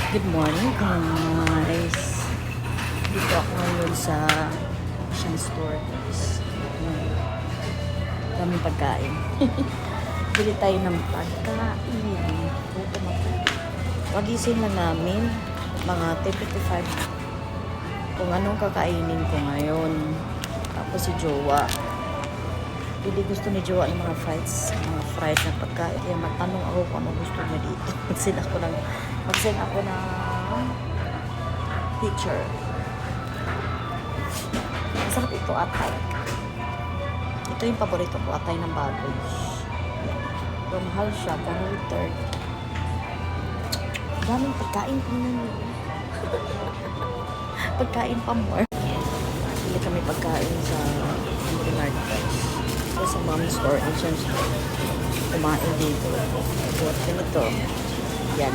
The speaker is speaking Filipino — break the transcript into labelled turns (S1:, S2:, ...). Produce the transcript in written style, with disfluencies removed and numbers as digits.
S1: Good morning guys. Dito ako ngayon sa Asian store guys. Daming pagkain. Bili tayo ng pagkain. Pagising lang namin mga 10:55 kung anong kakainin ko ngayon. Tapos si Jowa. Hindi gusto ni Jowa ng mga mga fried na pagkain. Kaya magtanong ako kung ano gusto niya dito. Mag-send ako ng picture. Masarap ito, atay. Ito yung paborito ko, atay ng baboy. Pero mahal siya, 1/3. Daming pagkain ko na nyo. Pagkain pa more. Bili kami pagkain sa Bernard. Sa mom's store, Asian store. Kumain dito. Ganito. Yan.